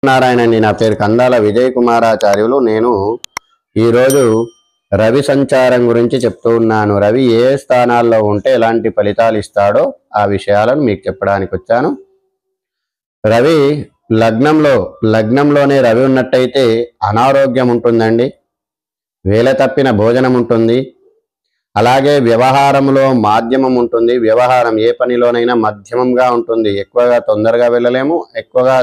నారాయణండి. నా పేరు కందాల విజయ్ కుమారాచార్యులు. నేను ఈరోజు రవి సంచారం గురించి చెప్తూ ఉన్నాను. రవి ఏ స్థానాల్లో ఉంటే ఎలాంటి ఫలితాలు ఇస్తాడో ఆ విషయాలను మీకు చెప్పడానికి వచ్చాను. రవి లగ్నంలోనే రవి ఉన్నట్టయితే అనారోగ్యం ఉంటుందండి, వేల తప్పిన భోజనం ఉంటుంది, అలాగే వ్యవహారంలో మాధ్యమం ఉంటుంది. వ్యవహారం ఏ పనిలోనైనా మధ్యమంగా ఉంటుంది. ఎక్కువగా తొందరగా వెళ్ళలేము, ఎక్కువగా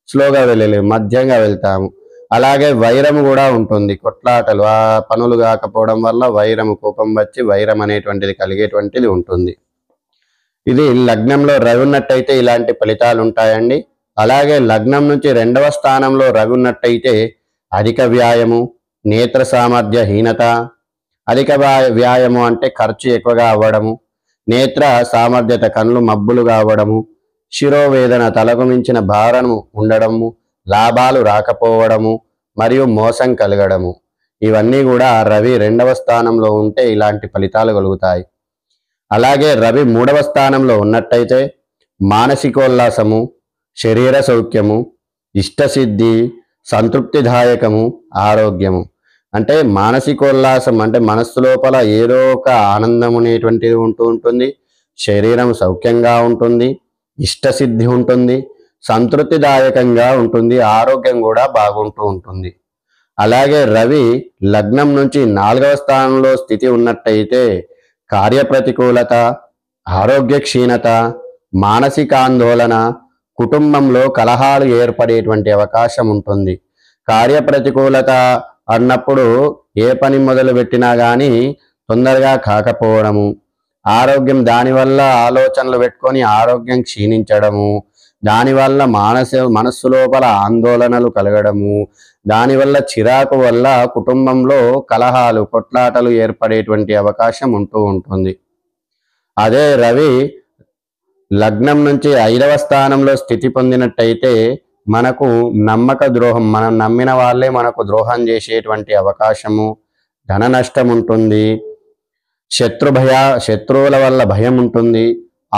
స్లోగా వెళ్ళలేము, మధ్యంగా వెళ్తాము. అలాగే వైరము కూడా ఉంటుంది. కొట్లాటలు, ఆ పనులు కాకపోవడం వల్ల వైరము, కోపం వచ్చి వైరం అనేటువంటిది కలిగేటువంటిది ఉంటుంది. ఇది లగ్నంలో రవి ఉన్నట్టయితే ఇలాంటి ఫలితాలు ఉంటాయండి. అలాగే లగ్నం నుంచి 2వ స్థానంలో రవి ఉన్నట్టయితే అధిక వ్యాయము, నేత్ర సామర్థ్య హీనత. అధిక వ్యాయము అంటే ఖర్చు ఎక్కువగా అవ్వడము, నేత్ర సామర్థ్యత కళ్ళు మబ్బులుగా అవ్వడము, శిరోవేదన, తలకు మించిన భారము ఉండడము, లాభాలు రాకపోవడము మరియు మోసం కలగడము. ఇవన్నీ కూడా రవి 2వ స్థానంలో ఉంటే ఇలాంటి ఫలితాలు కలుగుతాయి. అలాగే రవి 3వ స్థానంలో ఉన్నట్టయితే మానసికోల్లాసము, శరీర సౌఖ్యము, ఇష్టసిద్ధి, సంతృప్తిదాయకము, ఆరోగ్యము. అంటే మానసికోల్లాసం అంటే మనస్సు లోపల ఏదో ఒక ఆనందం అనేటువంటిది ఉంటుంది, శరీరం సౌఖ్యంగా ఉంటుంది, ఇష్టసిద్ధి ఉంటుంది, సంతృప్తిదాయకంగా ఉంటుంది, ఆరోగ్యం కూడా బాగుంటూ ఉంటుంది. అలాగే రవి లగ్నం నుంచి 4వ స్థానంలో స్థితి ఉన్నట్టయితే కార్యప్రతికూలత, ఆరోగ్య క్షీణత, మానసిక ఆందోళన, కుటుంబంలో కలహాలు ఏర్పడేటువంటి అవకాశం ఉంటుంది. కార్యప్రతికూలత అన్నప్పుడు ఏ పని మొదలు పెట్టినా కానీ తొందరగా కాకపోవడము, ఆరోగ్యం దానివల్ల ఆలోచనలు పెట్టుకొని ఆరోగ్యం క్షీణించడము, దానివల్ల మనస్సు లోపల ఆందోళనలు కలగడము, దానివల్ల చిరాకు వల్ల కుటుంబంలో కలహాలు, కొట్లాటలు ఏర్పడేటువంటి అవకాశం ఉంటుంది. అదే రవి లగ్నం నుంచి 5వ స్థానంలో స్థితి పొందినట్టయితే మనకు నమ్మక ద్రోహం, మనం నమ్మిన వాళ్ళే మనకు ద్రోహం చేసేటువంటి అవకాశము, ధన నష్టం ఉంటుంది, శత్రువుల వల్ల భయం ఉంటుంది,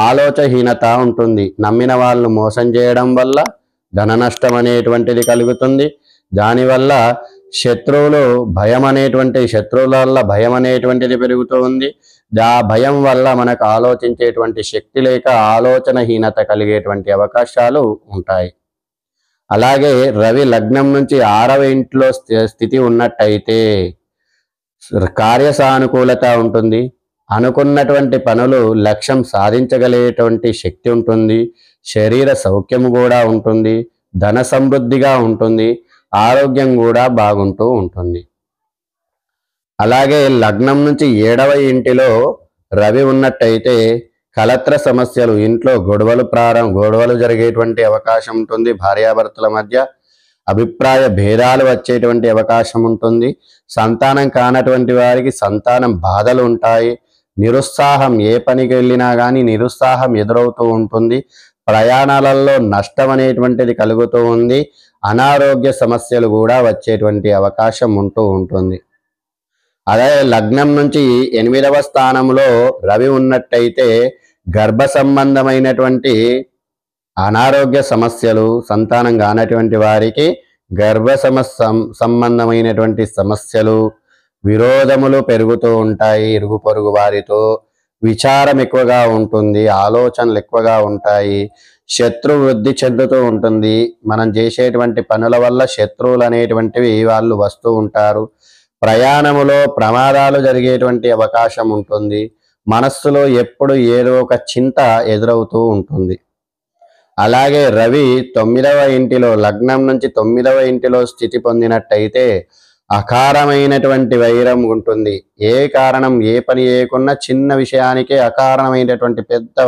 ఆలోచనహీనత ఉంటుంది. నమ్మిన వాళ్ళు మోసం చేయడం వల్ల ధన నష్టం అనేటువంటిది కలుగుతుంది. దానివల్ల శత్రువుల వల్ల భయం అనేటువంటిది పెరుగుతూ ఉంది. ఆ భయం వల్ల మనకు ఆలోచించేటువంటి శక్తి లేక ఆలోచనహీనత కలిగేటువంటి అవకాశాలు ఉంటాయి. అలాగే రవి లగ్నం నుంచి 6వ ఇంట్లో స్థితి ఉన్నట్టయితే కార్యసానుకూలత ఉంటుంది, అనుకున్నటువంటి పనులు లక్ష్యం సాధించగలిగేటువంటి శక్తి ఉంటుంది, శరీర సౌఖ్యము కూడా ఉంటుంది, ధన సమృద్ధిగా ఉంటుంది, ఆరోగ్యం కూడా బాగుంటూ ఉంటుంది. అలాగే లగ్నం నుంచి 7వ ఇంటిలో రవి ఉన్నట్టయితే కలత్ర సమస్యలు, ఇంట్లో గొడవలు జరిగేటువంటి అవకాశం ఉంటుంది. భార్యాభర్తల మధ్య అభిప్రాయ భేదాలు వచ్చేటువంటి అవకాశం ఉంటుంది. సంతానం కానటువంటి వారికి సంతానం బాధలు ఉంటాయి. నిరుత్సాహం, ఏ పనికి వెళ్ళినా కానీ నిరుత్సాహం ఎదురవుతూ ఉంటుంది. ప్రయాణాలలో నష్టం అనేటువంటిది కలుగుతూ ఉంది. అనారోగ్య సమస్యలు కూడా వచ్చేటువంటి అవకాశం ఉంటుంది. అదే లగ్నం నుంచి 8వ స్థానంలో రవి ఉన్నట్టయితే గర్భ సంబంధమైనటువంటి అనారోగ్య సమస్యలు, సంతానం కానటువంటి వారికి గర్భ సంబంధమైనటువంటి సమస్యలు, విరోధములు పెరుగుతూ ఉంటాయి. ఇరుగు పొరుగు వారితో విచారం ఎక్కువగా ఉంటుంది, ఆలోచనలు ఎక్కువగా ఉంటాయి, శత్రు వృద్ధి చెందుతూ ఉంటుంది. మనం చేసేటువంటి పనుల వల్ల శత్రువులు అనేటువంటివి వాళ్ళు వస్తూ ఉంటారు. ప్రయాణములో ప్రమాదాలు జరిగేటువంటి అవకాశం ఉంటుంది. మనస్సులో ఎప్పుడు ఏదో ఒక చింత ఎదురవుతూ ఉంటుంది. అలాగే రవి 9వ ఇంటిలో, లగ్నం నుంచి 9వ ఇంటిలో స్థితి పొందినట్టయితే అకారణమైనటువంటి వైరం ఉంటుంది. ఏ కారణం, ఏ పని చేయకున్నా చిన్న విషయానికే అకారణమైనటువంటి పెద్ద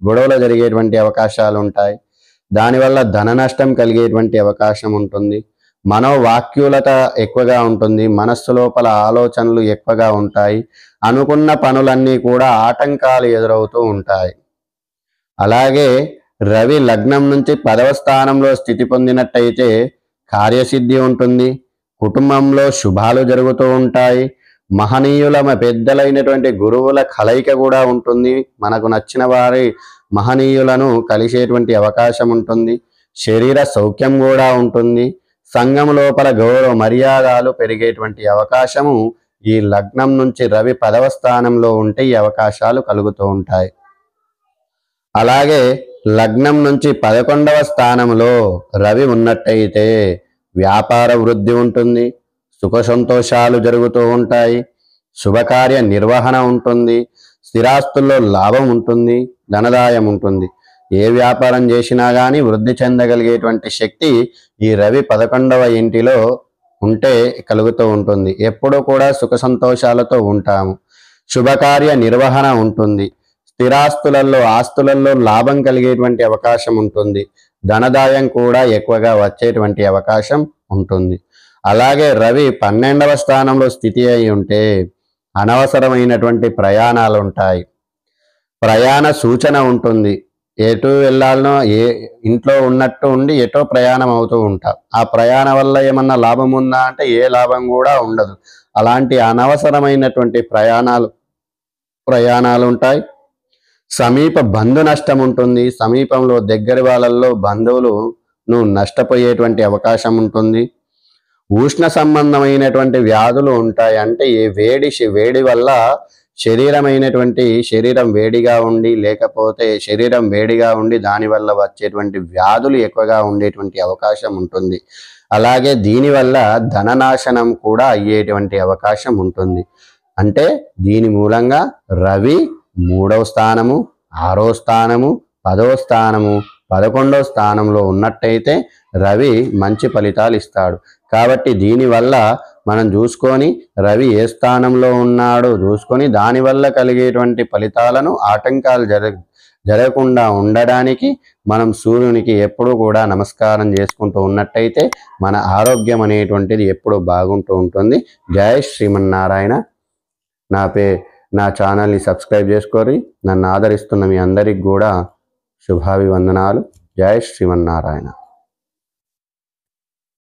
గొడవలు జరిగేటువంటి అవకాశాలు ఉంటాయి. దానివల్ల ధన నష్టం కలిగేటువంటి అవకాశం ఉంటుంది. మనోవాక్యులత ఎక్కువగా ఉంటుంది, మనస్సు లోపల ఆలోచనలు ఎక్కువగా ఉంటాయి. అనుకున్న పనులన్నీ కూడా ఆటంకాలు ఎదురవుతూ ఉంటాయి. అలాగే రవి లగ్నం నుంచి 10వ స్థానంలో స్థితి పొందినట్టయితే కార్యసిద్ధి ఉంటుంది, కుటుంబంలో శుభాలు జరుగుతూ ఉంటాయి, మహనీయుల పెద్దలైనటువంటి గురువుల కలయిక కూడా ఉంటుంది. మనకు నచ్చిన వారి మహనీయులను కలిసేటువంటి అవకాశం ఉంటుంది. శరీర సౌఖ్యం కూడా ఉంటుంది. సంఘం లోపల గౌరవ మర్యాదలు పెరిగేటువంటి అవకాశము ఈ లగ్నం నుంచి రవి 10వ స్థానంలో ఉంటే ఈ అవకాశాలు కలుగుతూ ఉంటాయి. అలాగే లగ్నం నుంచి 11వ స్థానంలో రవి ఉన్నట్టయితే వ్యాపార వృద్ధి ఉంటుంది, సుఖ సంతోషాలు జరుగుతూ ఉంటాయి, శుభకార్య నిర్వహణ ఉంటుంది, స్థిరాస్తుల్లో లాభం ఉంటుంది, ధనదాయం ఉంటుంది. ఏ వ్యాపారం చేసినా కానీ వృద్ధి చెందగలిగేటువంటి శక్తి ఈ రవి 11వ ఇంటిలో ఉంటే కలుగుతూ ఉంటుంది. ఎప్పుడూ కూడా సుఖ సంతోషాలతో ఉంటాము. శుభకార్య నిర్వహణ ఉంటుంది. స్థిరాస్తులలో ఆస్తులలో లాభం కలిగేటువంటి అవకాశం ఉంటుంది. ధనదాయం కూడా ఎక్కువగా వచ్చేటువంటి అవకాశం ఉంటుంది. అలాగే రవి 12వ స్థానంలో స్థితి అయి ఉంటే అనవసరమైనటువంటి ప్రయాణాలు ఉంటాయి. ప్రయాణ సూచన ఉంటుంది. ఎటు వెళ్ళాలనో ఇంట్లో ఉన్నట్టు ఉండి ఎటో ప్రయాణం అవుతూ ఉంటాం. ఆ ప్రయాణం వల్ల ఏమన్నా లాభం ఉందా అంటే ఏ లాభం కూడా ఉండదు. అలాంటి అనవసరమైనటువంటి ప్రయాణాలు ఉంటాయి. సమీప బంధు నష్టం ఉంటుంది. సమీపంలో దగ్గర వాళ్ళల్లో బంధువులను నష్టపోయేటువంటి అవకాశం ఉంటుంది. ఉష్ణ సంబంధమైనటువంటి వ్యాధులు ఉంటాయి. అంటే ఈ వేడి వల్ల శరీరం వేడిగా ఉండి లేకపోతే శరీరం వేడిగా ఉండి దానివల్ల వచ్చేటువంటి వ్యాధులు ఎక్కువగా ఉండేటువంటి అవకాశం ఉంటుంది. అలాగే దీనివల్ల ధననాశనం కూడా అయ్యేటువంటి అవకాశం ఉంటుంది. అంటే దీని మూలంగా రవి 3వ స్థానము, 6వ స్థానము, 10వ స్థానము, 11వ స్థానంలో ఉన్నట్టయితే రవి మంచి ఫలితాలు ఇస్తాడు. కాబట్టి దీనివల్ల మనం చూసుకొని రవి ఏ స్థానంలో ఉన్నాడో చూసుకొని దానివల్ల కలిగేటువంటి ఫలితాలను ఆటంకాలు జరగకుండా ఉండడానికి మనం సూర్యునికి ఎప్పుడూ కూడా నమస్కారం చేసుకుంటూ ఉన్నట్టయితే మన ఆరోగ్యం అనేటువంటిది ఎప్పుడూ బాగుంటూ ఉంటుంది. జై శ్రీమన్నారాయణ. నా ఛానల్ని సబ్స్క్రైబ్ చేసుకోరి. నన్ను ఆదరిస్తున్న మీ అందరికి కూడా శుభాభివందనాలు. జై శ్రీమన్నారాయణ.